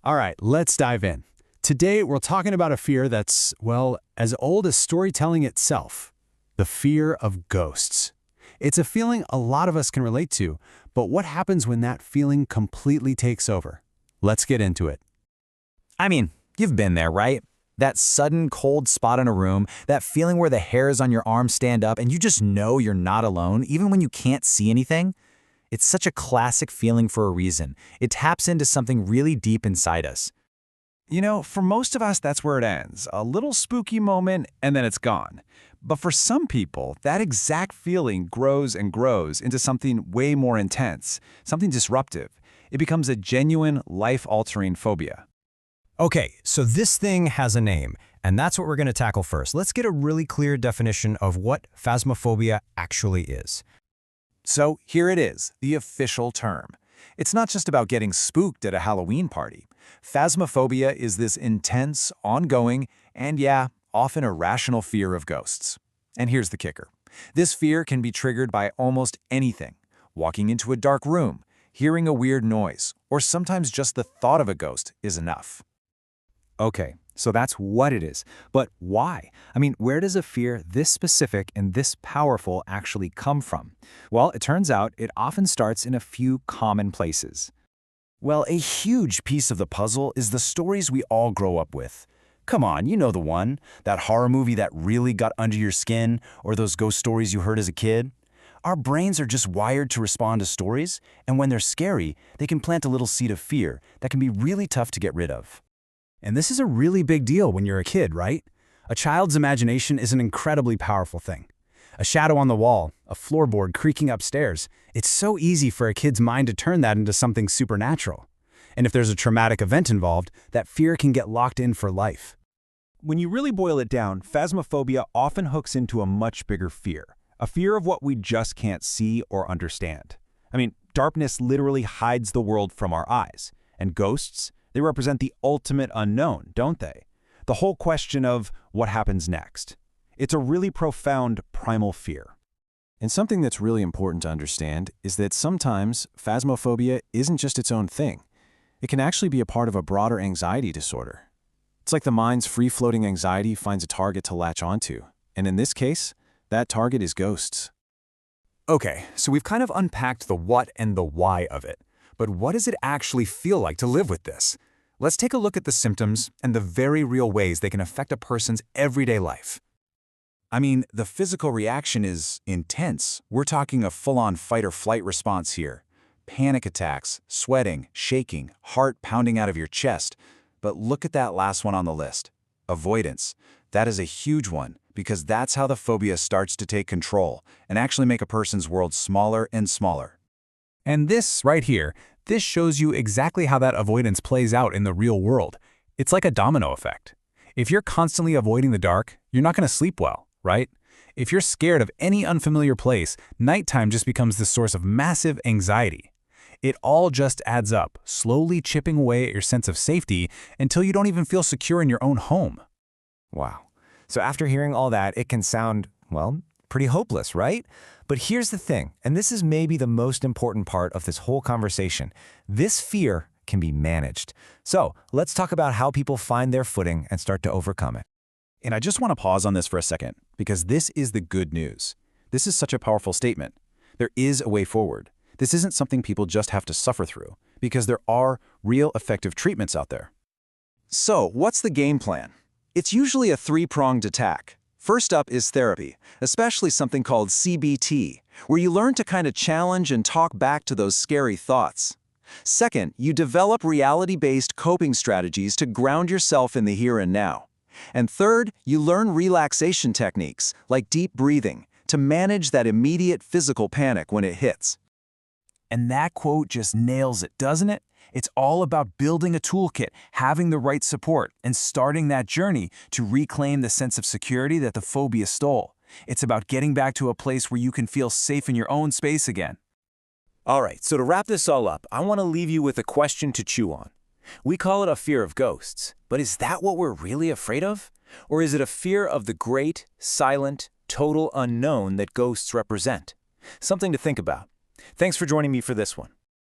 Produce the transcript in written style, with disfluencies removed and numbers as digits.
All right, let's dive in. Today, we're talking about a fear that's, well, as old as storytelling itself, the fear of ghosts. It's a feeling a lot of us can relate to, but what happens when that feeling completely takes over? Let's get into it. I mean, you've been there, right? That sudden cold spot in a room, that feeling where the hairs on your arm stand up and you just know you're not alone, even when you can't see anything. It's such a classic feeling for a reason. It taps into something really deep inside us. You know, for most of us, that's where it ends. A little spooky moment, and then it's gone. But for some people, that exact feeling grows and grows into something way more intense, something disruptive. It becomes a genuine, life-altering phobia. Okay, so this thing has a name, and that's what we're going to tackle first. Let's get a really clear definition of what phasmophobia actually is. So here it is, the official term. It's not just about getting spooked at a Halloween party. Phasmophobia is this intense, ongoing, and yeah, often irrational fear of ghosts. And here's the kicker. This fear can be triggered by almost anything. Walking into a dark room, hearing a weird noise, or sometimes just the thought of a ghost is enough. Okay, so that's what it is. But why? I mean, where does a fear this specific and this powerful actually come from? Well, it turns out it often starts in a few common places. Well, a huge piece of the puzzle is the stories we all grow up with. Come on, you know the one, that horror movie that really got under your skin, or those ghost stories you heard as a kid. Our brains are just wired to respond to stories, and when they're scary, they can plant a little seed of fear that can be really tough to get rid of. And this is a really big deal when you're a kid, right? A child's imagination is an incredibly powerful thing. A shadow on the wall, a floorboard creaking upstairs. It's so easy for a kid's mind to turn that into something supernatural. And if there's a traumatic event involved, that fear can get locked in for life. When you really boil it down, phasmophobia often hooks into a much bigger fear. A fear of what we just can't see or understand. I mean, darkness literally hides the world from our eyes. And ghosts, they represent the ultimate unknown, don't they? The whole question of what happens next. It's a really profound primal fear. And something that's really important to understand is that sometimes phasmophobia isn't just its own thing. It can actually be a part of a broader anxiety disorder. It's like the mind's free-floating anxiety finds a target to latch onto. And in this case, that target is ghosts. Okay, so we've kind of unpacked the what and the why of it. But what does it actually feel like to live with this? Let's take a look at the symptoms and the very real ways they can affect a person's everyday life. I mean, the physical reaction is intense. We're talking a full-on fight-or-flight response here. Panic attacks, sweating, shaking, heart pounding out of your chest. But look at that last one on the list. Avoidance. That is a huge one, because that's how the phobia starts to take control and actually make a person's world smaller and smaller. And this right here, this shows you exactly how that avoidance plays out in the real world. It's like a domino effect. If you're constantly avoiding the dark, you're not going to sleep well, right? If you're scared of any unfamiliar place, nighttime just becomes the source of massive anxiety. It all just adds up, slowly chipping away at your sense of safety until you don't even feel secure in your own home. Wow. So after hearing all that, it can sound, well, pretty hopeless, right? But here's the thing, and this is maybe the most important part of this whole conversation. This fear can be managed. So let's talk about how people find their footing and start to overcome it. And I just want to pause on this for a second, because this is the good news. This is such a powerful statement. There is a way forward. This isn't something people just have to suffer through, because there are real effective treatments out there. So, what's the game plan? It's usually a three-pronged attack. First up is therapy, especially something called CBT, where you learn to kind of challenge and talk back to those scary thoughts. Second, you develop reality-based coping strategies to ground yourself in the here and now. And third, you learn relaxation techniques, like deep breathing, to manage that immediate physical panic when it hits. And that quote just nails it, doesn't it? It's all about building a toolkit, having the right support, and starting that journey to reclaim the sense of security that the phobia stole. It's about getting back to a place where you can feel safe in your own space again. All right, so to wrap this all up, I want to leave you with a question to chew on. We call it a fear of ghosts, but is that what we're really afraid of? Or is it a fear of the great, silent, total unknown that ghosts represent? Something to think about. Thanks for joining me for this one.